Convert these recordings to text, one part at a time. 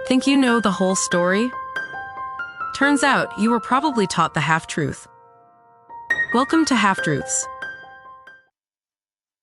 Think you know the whole story? Turns out you were probably taught the half-truth. Welcome to Half-Truths.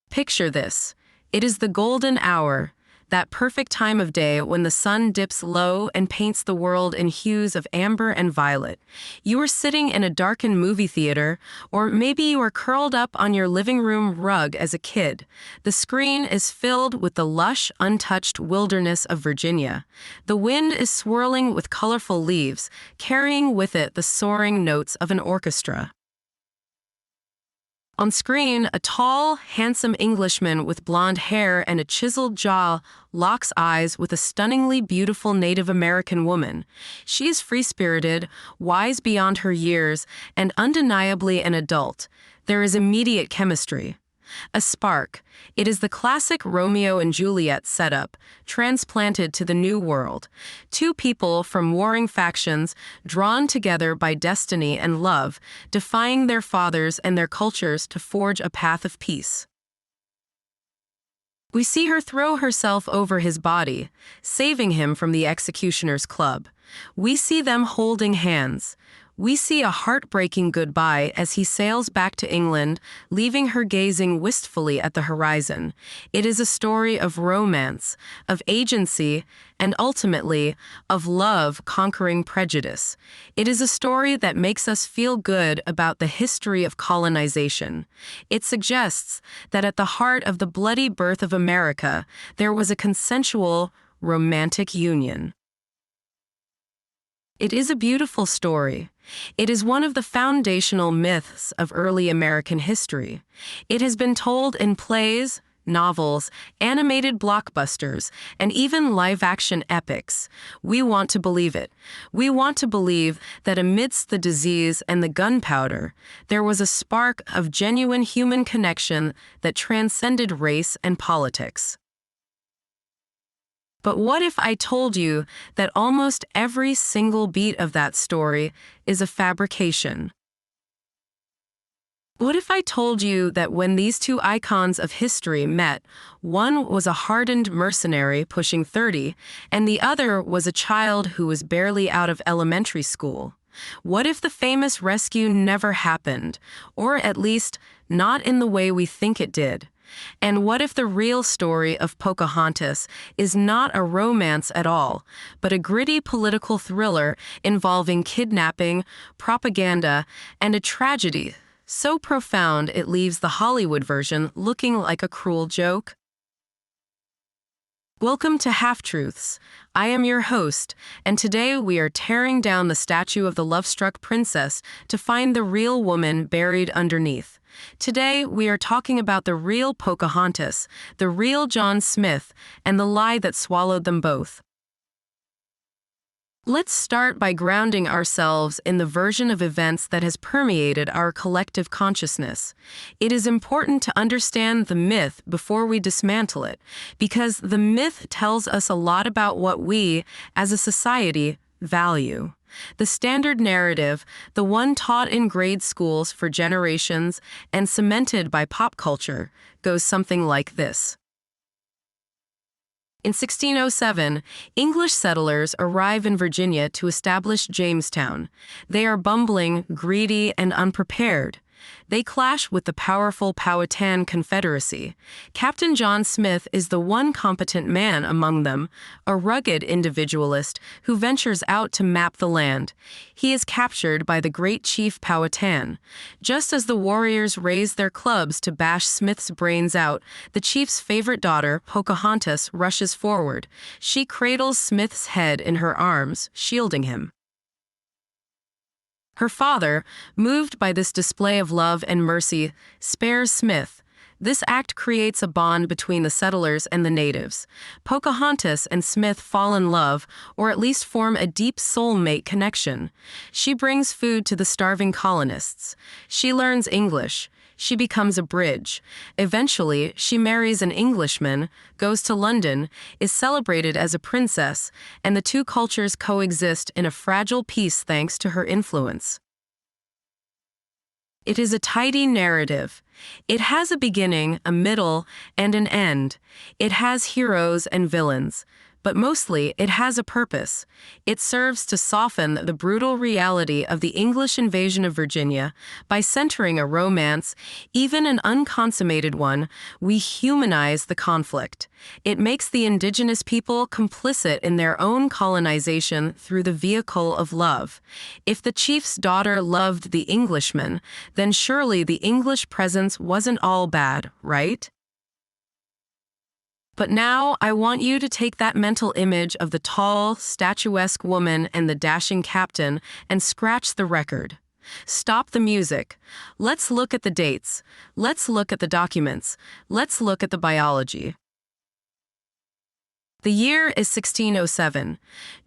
Picture this. It is the golden hour, that perfect time of day when the sun dips low and paints the world in hues of amber and violet. You are sitting in a darkened movie theater, or maybe you are curled up on your living room rug as a kid. The screen is filled with the lush, untouched wilderness of Virginia. The wind is swirling with colorful leaves, carrying with it the soaring notes of an orchestra. On screen, a tall, handsome Englishman with blonde hair and a chiseled jaw locks eyes with a stunningly beautiful Native American woman. She is free-spirited, wise beyond her years, and undeniably an adult. There is immediate chemistry. A spark. It is the classic Romeo and Juliet setup, transplanted to the new world. Two people from warring factions, drawn together by destiny and love, defying their fathers and their cultures to forge a path of peace. We see her throw herself over his body, saving him from the executioner's club. We see them holding hands. We see a heartbreaking goodbye as he sails back to England, leaving her gazing wistfully at the horizon. It is a story of romance, of agency, and ultimately, of love conquering prejudice. It is a story that makes us feel good about the history of colonization. It suggests that at the heart of the bloody birth of America, there was a consensual, romantic union. It is a beautiful story. It is one of the foundational myths of early American history. It has been told in plays, novels, animated blockbusters, and even live-action epics. We want to believe it. We want to believe that amidst the disease and the gunpowder, there was a spark of genuine human connection that transcended race and politics. But what if I told you that almost every single beat of that story is a fabrication? What if I told you that when these two icons of history met, one was a hardened mercenary pushing 30, and the other was a child who was barely out of elementary school? What if the famous rescue never happened, or at least not in the way we think it did? And what if the real story of Pocahontas is not a romance at all, but a gritty political thriller involving kidnapping, propaganda, and a tragedy so profound it leaves the Hollywood version looking like a cruel joke? Welcome to Half-Truths. I am your host, and today we are tearing down the statue of the love-struck princess to find the real woman buried underneath. Today, we are talking about the real Pocahontas, the real John Smith, and the lie that swallowed them both. Let's start by grounding ourselves in the version of events that has permeated our collective consciousness. It is important to understand the myth before we dismantle it, because the myth tells us a lot about what we, as a society, value. The standard narrative, the one taught in grade schools for generations and cemented by pop culture, goes something like this. In 1607, English settlers arrive in Virginia to establish Jamestown. They are bumbling, greedy, and unprepared. They clash with the powerful Powhatan Confederacy. Captain John Smith is the one competent man among them, a rugged individualist who ventures out to map the land. He is captured by the great chief Powhatan. Just as the warriors raise their clubs to bash Smith's brains out, the chief's favorite daughter, Pocahontas, rushes forward. She cradles Smith's head in her arms, shielding him. Her father, moved by this display of love and mercy, spares Smith. This act creates a bond between the settlers and the natives. Pocahontas and Smith fall in love, or at least form a deep soulmate connection. She brings food to the starving colonists. She learns English. She becomes a bridge. Eventually, she marries an Englishman, goes to London, is celebrated as a princess, and the two cultures coexist in a fragile peace thanks to her influence. It is a tidy narrative. It has a beginning, a middle, and an end. It has heroes and villains. but mostly it has a purpose. It serves to soften the brutal reality of the English invasion of Virginia by centering a romance, even an unconsummated one. We humanize the conflict. It makes the indigenous people complicit in their own colonization through the vehicle of love. If the chief's daughter loved the Englishman, then surely the English presence wasn't all bad, right? But now I want you to take that mental image of the tall, statuesque woman and the dashing captain and scratch the record. Stop the music. Let's look at the dates. Let's look at the documents. Let's look at the biology. The year is 1607.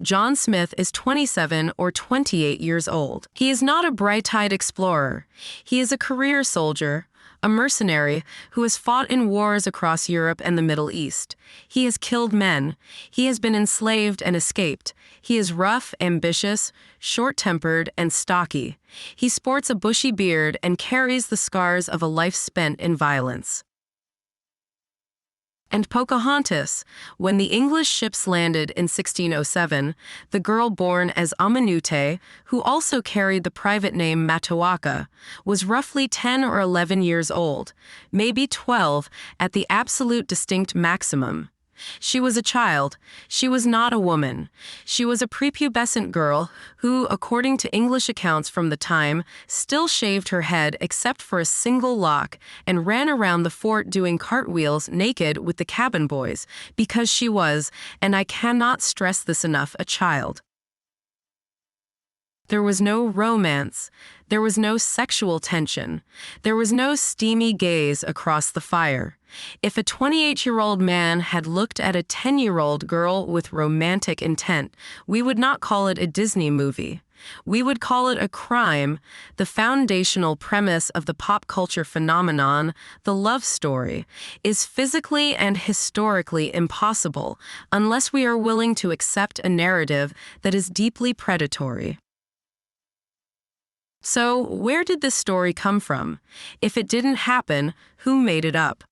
John Smith is 27 or 28 years old. He is not a bright-eyed explorer. He is a career soldier, a mercenary who has fought in wars across Europe and the Middle East. He has killed men. He has been enslaved and escaped. He is rough, ambitious, short-tempered, and stocky. He sports a bushy beard and carries the scars of a life spent in violence. And Pocahontas, when the English ships landed in 1607, the girl born as Amanute, who also carried the private name Matoaka, was roughly 10 or 11 years old, maybe 12 at the absolute distinct maximum. She was a child. She was not a woman. She was a prepubescent girl who, according to English accounts from the time, still shaved her head except for a single lock and ran around the fort doing cartwheels naked with the cabin boys because she was, and I cannot stress this enough, a child. There was no romance. There was no sexual tension. There was no steamy gaze across the fire. If a 28-year-old man had looked at a 10-year-old girl with romantic intent, we would not call it a Disney movie. We would call it a crime. The foundational premise of the pop culture phenomenon, the love story, is physically and historically impossible unless we are willing to accept a narrative that is deeply predatory. So, where did this story come from? If it didn't happen, who made it up?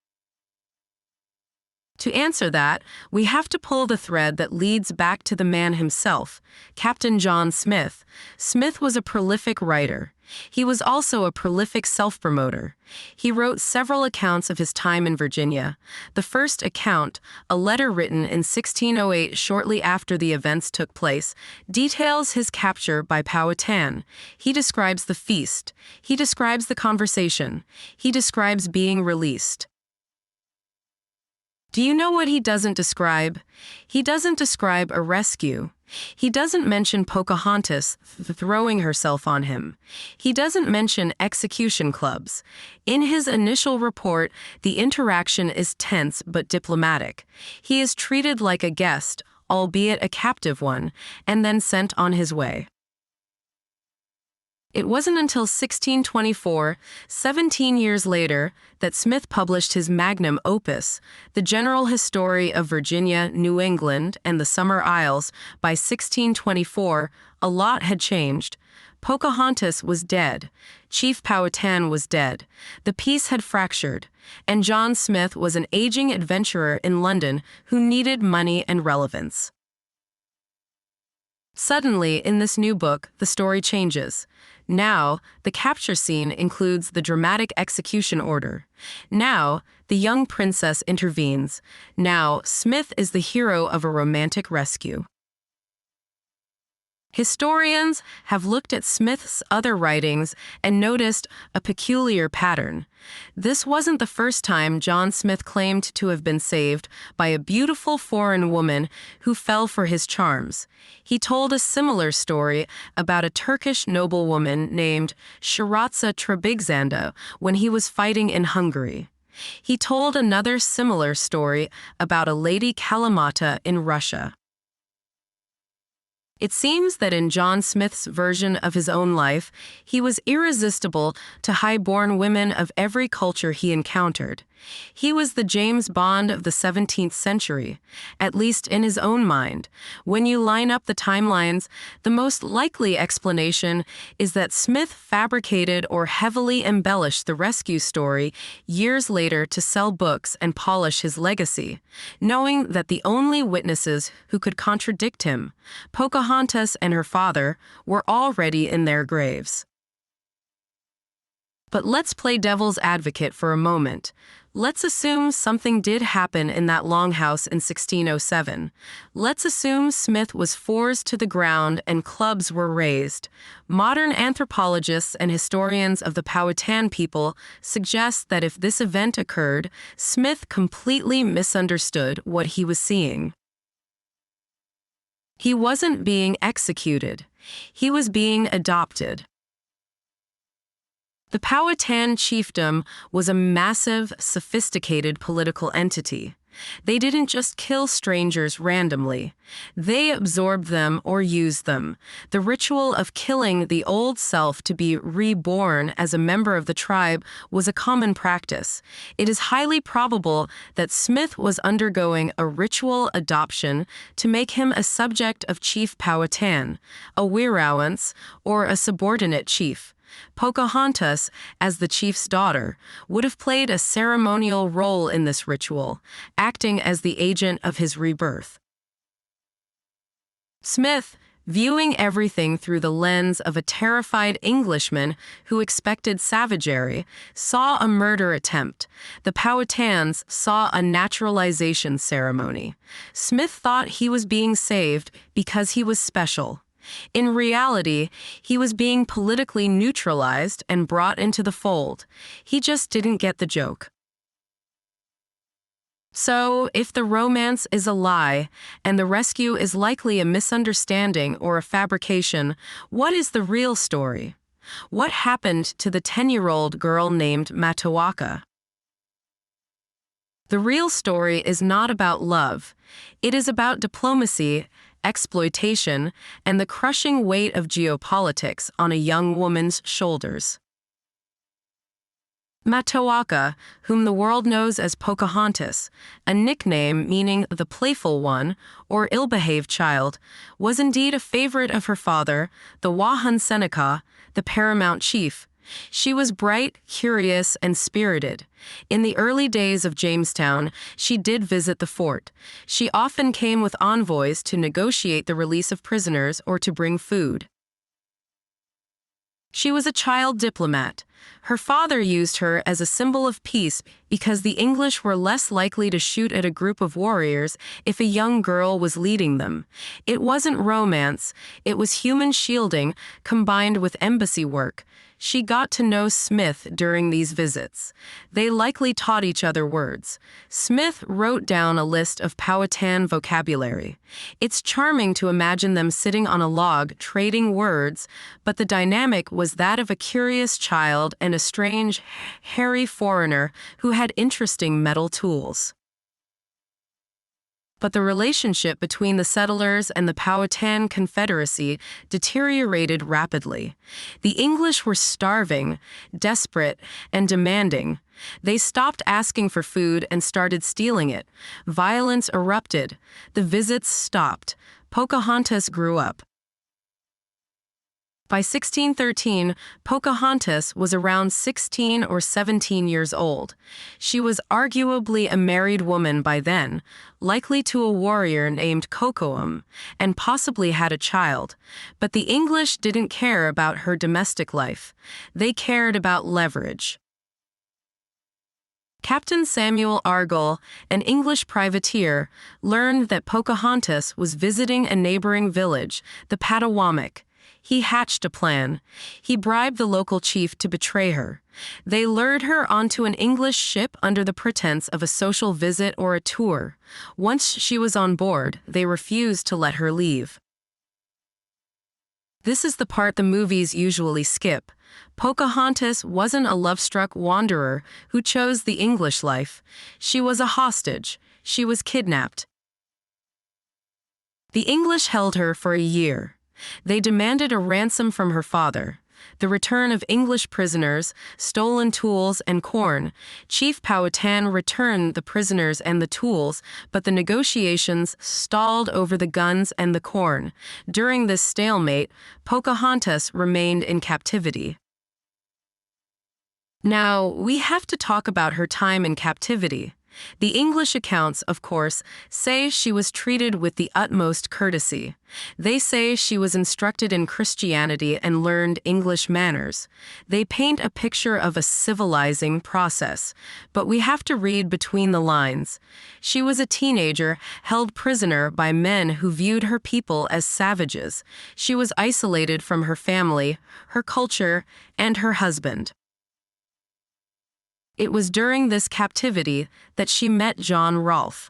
To answer that, we have to pull the thread that leads back to the man himself, Captain John Smith. Smith was a prolific writer. He was also a prolific self-promoter. He wrote several accounts of his time in Virginia. The first account, a letter written in 1608 shortly after the events took place, details his capture by Powhatan. He describes the feast. He describes the conversation. He describes being released. Do you know what he doesn't describe? He doesn't describe a rescue. He doesn't mention Pocahontas throwing herself on him. He doesn't mention execution clubs. In his initial report, the interaction is tense but diplomatic. He is treated like a guest, albeit a captive one, and then sent on his way. It wasn't until 1624, 17 years later, that Smith published his magnum opus, The General History of Virginia, New England, and the Summer Isles. By 1624, a lot had changed. Pocahontas was dead. Chief Powhatan was dead. The peace had fractured. And John Smith was an aging adventurer in London who needed money and relevance. Suddenly, in this new book, the story changes. Now, the capture scene includes the dramatic execution order. Now, the young princess intervenes. Now, Smith is the hero of a romantic rescue. Historians have looked at Smith's other writings and noticed a peculiar pattern. This wasn't the first time John Smith claimed to have been saved by a beautiful foreign woman who fell for his charms. He told a similar story about a Turkish noblewoman named Shahrazad Trebizanda when he was fighting in Hungary. He told another similar story about a Lady Kalamata in Russia. It seems that in John Smith's version of his own life, he was irresistible to high-born women of every culture he encountered. He was the James Bond of the 17th century, at least in his own mind. When you line up the timelines, the most likely explanation is that Smith fabricated or heavily embellished the rescue story years later to sell books and polish his legacy, knowing that the only witnesses who could contradict him, Pocahontas and her father, were already in their graves. But let's play devil's advocate for a moment. Let's assume something did happen in that longhouse in 1607. Let's assume Smith was forced to the ground and clubs were raised. Modern anthropologists and historians of the Powhatan people suggest that if this event occurred, Smith completely misunderstood what he was seeing. He wasn't being executed. He was being adopted. The Powhatan chiefdom was a massive, sophisticated political entity. They didn't just kill strangers randomly. They absorbed them or used them. The ritual of killing the old self to be reborn as a member of the tribe was a common practice. It is highly probable that Smith was undergoing a ritual adoption to make him a subject of Chief Powhatan, a Wirrawance, or a subordinate chief. Pocahontas, as the chief's daughter, would have played a ceremonial role in this ritual, acting as the agent of his rebirth. Smith, viewing everything through the lens of a terrified Englishman who expected savagery, saw a murder attempt. The Powhatans saw a naturalization ceremony. Smith thought he was being saved because he was special. In reality, he was being politically neutralized and brought into the fold. He just didn't get the joke. So, if the romance is a lie, and the rescue is likely a misunderstanding or a fabrication, what is the real story? What happened to the 10-year-old girl named Matoaka? The real story is not about love. It is about diplomacy, exploitation, and the crushing weight of geopolitics on a young woman's shoulders. Matoaka, whom the world knows as Pocahontas, a nickname meaning the playful one or ill-behaved child, was indeed a favorite of her father, the Wahun Seneca, the paramount chief. She was bright, curious, and spirited. In the early days of Jamestown, she did visit the fort. She often came with envoys to negotiate the release of prisoners or to bring food. She was a child diplomat. Her father used her as a symbol of peace because the English were less likely to shoot at a group of warriors if a young girl was leading them. It wasn't romance, it was human shielding combined with embassy work. She got to know Smith during these visits. They likely taught each other words. Smith wrote down a list of Powhatan vocabulary. It's charming to imagine them sitting on a log trading words, but the dynamic was that of a curious child and a strange, hairy foreigner who had interesting metal tools. But the relationship between the settlers and the Powhatan Confederacy deteriorated rapidly. The English were starving, desperate, and demanding. They stopped asking for food and started stealing it. Violence erupted. The visits stopped. Pocahontas grew up. By 1613, Pocahontas was around 16 or 17 years old. She was arguably a married woman by then, likely to a warrior named Kocoum, and possibly had a child. But the English didn't care about her domestic life. They cared about leverage. Captain Samuel Argall, an English privateer, learned that Pocahontas was visiting a neighboring village, the Patawamek. He hatched a plan. He bribed the local chief to betray her. They lured her onto an English ship under the pretense of a social visit or a tour. Once she was on board, they refused to let her leave. This is the part the movies usually skip. Pocahontas wasn't a love-struck wanderer who chose the English life. She was a hostage. She was kidnapped. The English held her for a year. They demanded a ransom from her father, the return of English prisoners, stolen tools, and corn. Chief Powhatan returned the prisoners and the tools, but the negotiations stalled over the guns and the corn. During this stalemate, Pocahontas remained in captivity. Now, we have to talk about her time in captivity. The English accounts, of course, say she was treated with the utmost courtesy. They say she was instructed in Christianity and learned English manners. They paint a picture of a civilizing process, but we have to read between the lines. She was a teenager, held prisoner by men who viewed her people as savages. She was isolated from her family, her culture, and her husband. It was during this captivity that she met John Rolfe.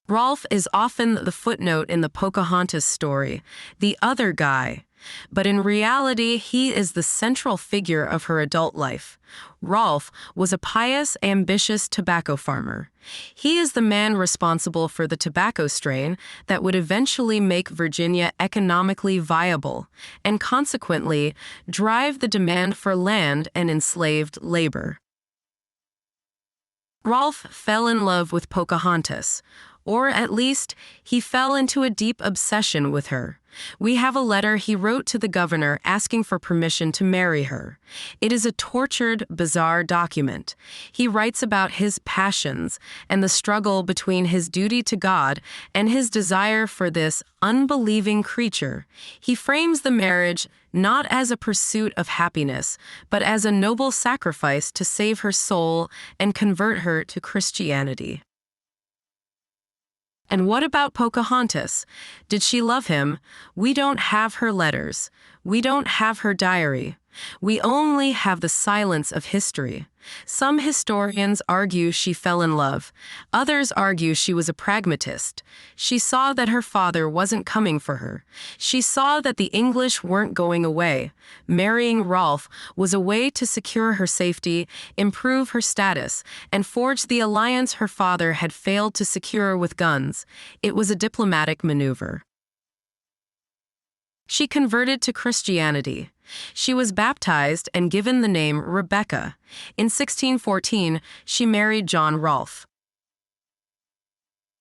Rolfe is often the footnote in the Pocahontas story, the other guy, but in reality he is the central figure of her adult life. Rolfe was a pious, ambitious tobacco farmer. He is the man responsible for the tobacco strain that would eventually make Virginia economically viable and consequently drive the demand for land and enslaved labor. Rolfe fell in love with Pocahontas, or at least he fell into a deep obsession with her. We have a letter he wrote to the governor asking for permission to marry her. It is a tortured, bizarre document. He writes about his passions and the struggle between his duty to God and his desire for this unbelieving creature. He frames the marriage not as a pursuit of happiness, but as a noble sacrifice to save her soul and convert her to Christianity. And what about Pocahontas? Did she love him? We don't have her letters. We don't have her diary. We only have the silence of history. Some historians argue she fell in love. Others argue she was a pragmatist. She saw that her father wasn't coming for her. She saw that the English weren't going away. Marrying Rolfe was a way to secure her safety, improve her status, and forge the alliance her father had failed to secure with guns. It was a diplomatic maneuver. She converted to Christianity. She was baptized and given the name Rebecca. In 1614, she married John Rolfe.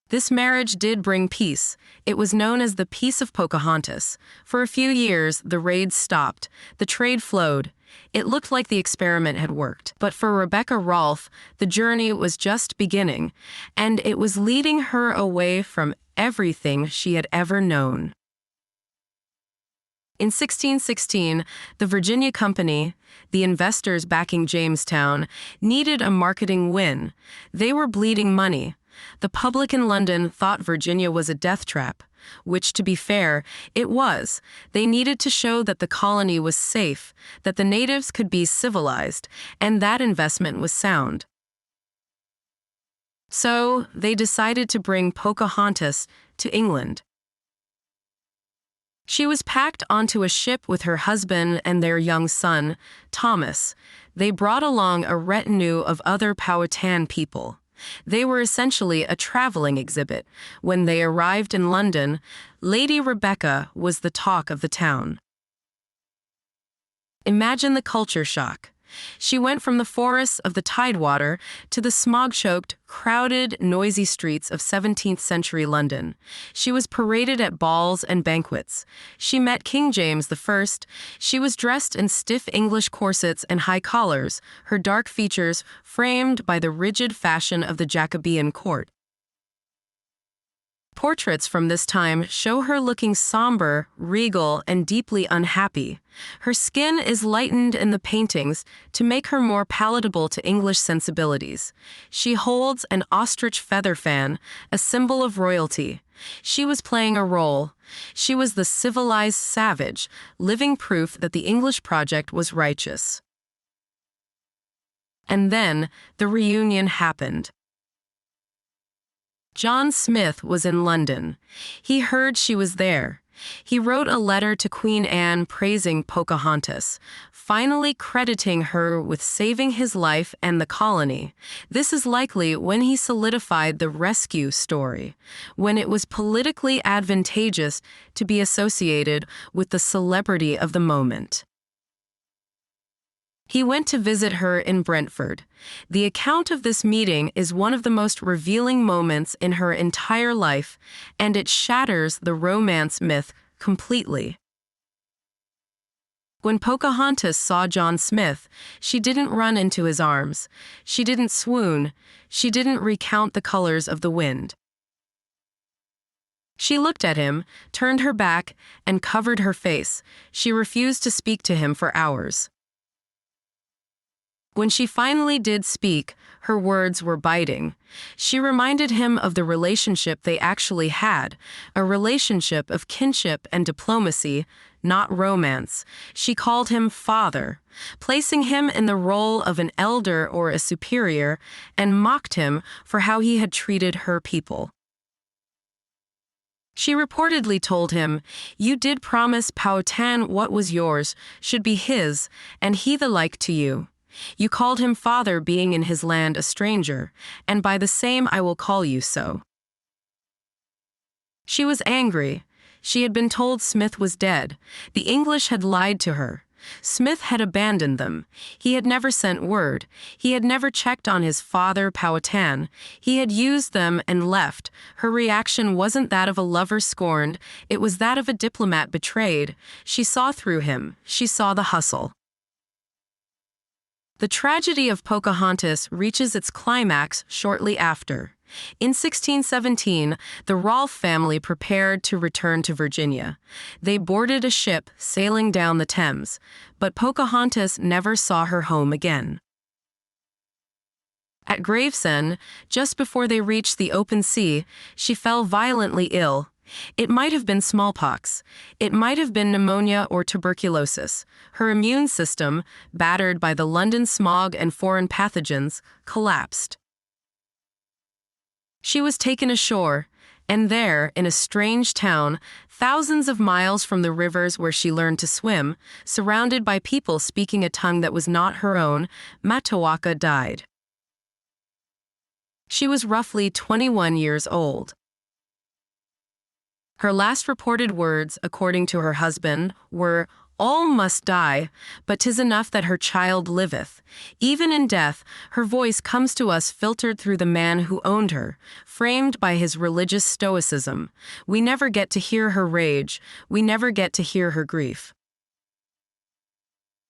This marriage did bring peace. It was known as the Peace of Pocahontas. For a few years, the raids stopped. The trade flowed. It looked like the experiment had worked. But for Rebecca Rolfe, the journey was just beginning, and it was leading her away from everything she had ever known. In 1616, the Virginia Company, the investors backing Jamestown, needed a marketing win. They were bleeding money. The public in London thought Virginia was a death trap, which, to be fair, it was. They needed to show that the colony was safe, that the natives could be civilized, and that investment was sound. So, they decided to bring Pocahontas to England. She was packed onto a ship with her husband and their young son, Thomas. They brought along a retinue of other Powhatan people. They were essentially a traveling exhibit. When they arrived in London, Lady Rebecca was the talk of the town. Imagine the culture shock. She went from the forests of the Tidewater to the smog-choked, crowded, noisy streets of 17th century London. She was paraded at balls and banquets. She met King James I. She was dressed in stiff English corsets and high collars, her dark features framed by the rigid fashion of the Jacobean court. Portraits from this time show her looking somber, regal, and deeply unhappy. Her skin is lightened in the paintings to make her more palatable to English sensibilities. She holds an ostrich feather fan, a symbol of royalty. She was playing a role. She was the civilized savage, living proof that the English project was righteous. And then, the reunion happened. John Smith was in London. He heard she was there. He wrote a letter to Queen Anne praising Pocahontas, finally crediting her with saving his life and the colony. This is likely when he solidified the rescue story, when it was politically advantageous to be associated with the celebrity of the moment. He went to visit her in Brentford. The account of this meeting is one of the most revealing moments in her entire life, and it shatters the romance myth completely. When Pocahontas saw John Smith, she didn't run into his arms. She didn't swoon. She didn't recount the colors of the wind. She looked at him, turned her back, and covered her face. She refused to speak to him for hours. When she finally did speak, her words were biting. She reminded him of the relationship they actually had, a relationship of kinship and diplomacy, not romance. She called him father, placing him in the role of an elder or a superior, and mocked him for how he had treated her people. She reportedly told him, "You did promise Powhatan what was yours should be his, and he the like to you. You called him father, being in his land a stranger, and by the same I will call you so." She was angry. She had been told Smith was dead. The English had lied to her. Smith had abandoned them. He had never sent word. He had never checked on his father, Powhatan. He had used them and left. Her reaction wasn't that of a lover scorned. It was that of a diplomat betrayed. She saw through him. She saw the hustle. The tragedy of Pocahontas reaches its climax shortly after. In 1617, the Rolfe family prepared to return to Virginia. They boarded a ship sailing down the Thames, but Pocahontas never saw her home again. At Gravesend, just before they reached the open sea, she fell violently ill. It might have been smallpox. It might have been pneumonia or tuberculosis. Her immune system, battered by the London smog and foreign pathogens, collapsed. She was taken ashore, and there, in a strange town, thousands of miles from the rivers where she learned to swim, surrounded by people speaking a tongue that was not her own, Matawaka died. She was roughly 21 years old. Her last reported words, according to her husband, were, "All must die, but 'tis enough that her child liveth." Even in death, her voice comes to us filtered through the man who owned her, framed by his religious stoicism. We never get to hear her rage. We never get to hear her grief.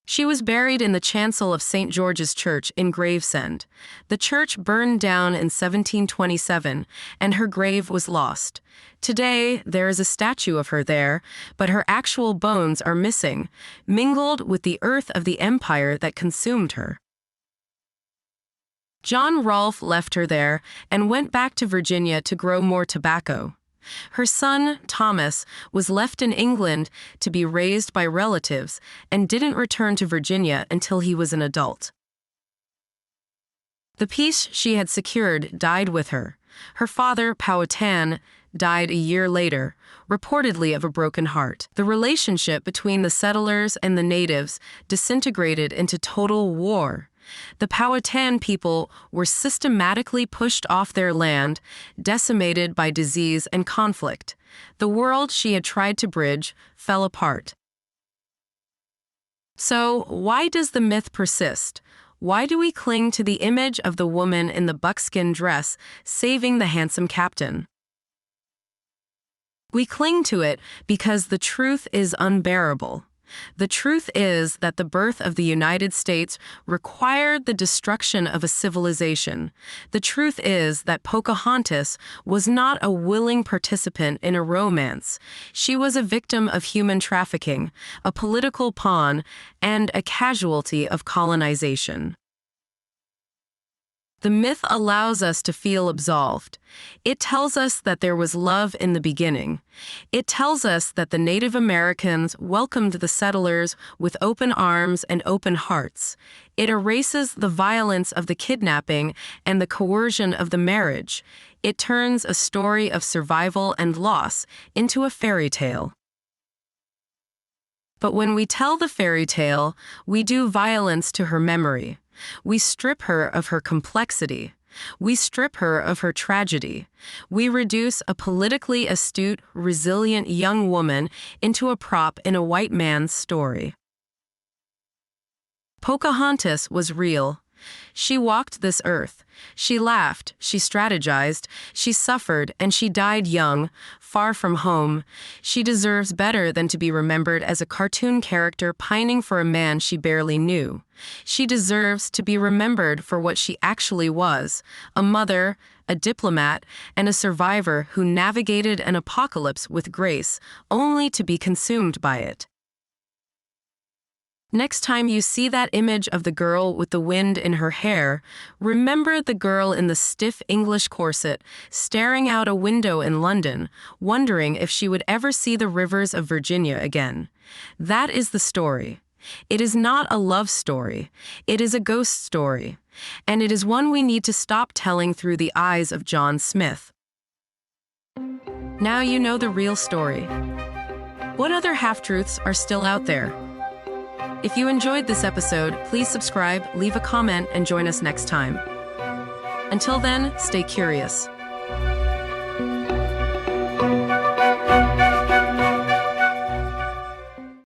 She was buried in the chancel of St. George's Church in Gravesend. The church burned down in 1727, and her grave was lost. Today, there is a statue of her there, but her actual bones are missing, mingled with the earth of the empire that consumed her. John Rolfe left her there and went back to Virginia to grow more tobacco. Her son, Thomas, was left in England to be raised by relatives and didn't return to Virginia until he was an adult. The peace she had secured died with her. Her father, Powhatan, died a year later, reportedly of a broken heart. The relationship between the settlers and the natives disintegrated into total war. The Powhatan people were systematically pushed off their land, decimated by disease and conflict. The world she had tried to bridge fell apart. So, why does the myth persist? Why do we cling to the image of the woman in the buckskin dress saving the handsome captain? We cling to it because the truth is unbearable. The truth is that the birth of the United States required the destruction of a civilization. The truth is that Pocahontas was not a willing participant in a romance. She was a victim of human trafficking, a political pawn, and a casualty of colonization. The myth allows us to feel absolved. It tells us that there was love in the beginning. It tells us that the Native Americans welcomed the settlers with open arms and open hearts. It erases the violence of the kidnapping and the coercion of the marriage. It turns a story of survival and loss into a fairy tale. But when we tell the fairy tale, we do violence to her memory. We strip her of her complexity. We strip her of her tragedy. We reduce a politically astute, resilient young woman into a prop in a white man's story. Pocahontas was real. She walked this earth. She laughed, she strategized, she suffered, and she died young, far from home. She deserves better than to be remembered as a cartoon character pining for a man she barely knew. She deserves to be remembered for what she actually was: a mother, a diplomat, and a survivor who navigated an apocalypse with grace, only to be consumed by it. Next time you see that image of the girl with the wind in her hair, remember the girl in the stiff English corset, staring out a window in London, wondering if she would ever see the rivers of Virginia again. That is the story. It is not a love story. It is a ghost story. And it is one we need to stop telling through the eyes of John Smith. Now you know the real story. What other half-truths are still out there? If you enjoyed this episode, please subscribe, leave a comment, and join us next time. Until then, stay curious.